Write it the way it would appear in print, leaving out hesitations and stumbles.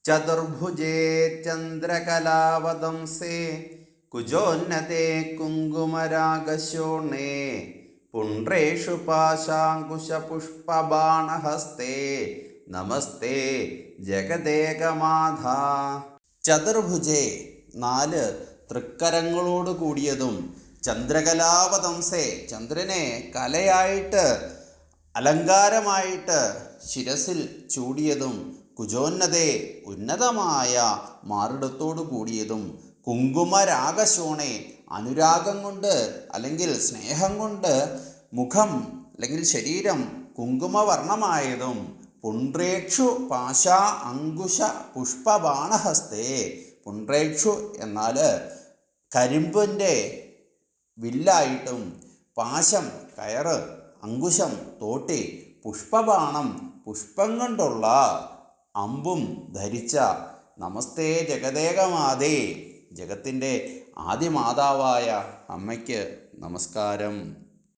ചതുർഭുജേ ചന്ദ്രകലാവതംസേ കുജോന്നതേ കുങ്കുമരാഗശോണേ പുണ്ട്രേഷു പാശാങ്കുശപുഷ്പബാണഹസ്തേ നമസ്തേ ജഗദേകമാധ. ചതുർഭുജേ, 4 തൃക്കരങ്ങളോട് കൂടിയതും, ചന്ദ്രകലാവതംസേ, ചന്ദ്രനെ കലയായിട്ട് അലങ്കാരമായിട്ട് ശിരസിൽ ചൂടിയതും, കുജോന്നതേ, ഉന്നതമായ മാറിടത്തോടു കൂടിയതും, കുങ്കുമരാഗശോണേ, അനുരാഗം കൊണ്ട് അല്ലെങ്കിൽ സ്നേഹം കൊണ്ട് മുഖം അല്ലെങ്കിൽ ശരീരം കുങ്കുമവർണ്ണമായതും, പുണ്ട്രേക്ഷു പാശ അങ്കുശ പുഷ്പബാണഹസ്തേ. പുണ്ട്രേക്ഷു എന്നാൽ കരിമ്പിൻ്റെ വില്ലായിട്ടും, പാശം കയറ്, അങ്കുശം തോട്ടി, പുഷ്പബാണം പുഷ്പം കൊണ്ടുള്ള അമ്പും ധരിച്ച നമസ്തേ ജഗദേകമാതേ, ജഗത്തിൻ്റെ ആദിമാതാവായ അമ്മയ്ക്ക് നമസ്കാരം.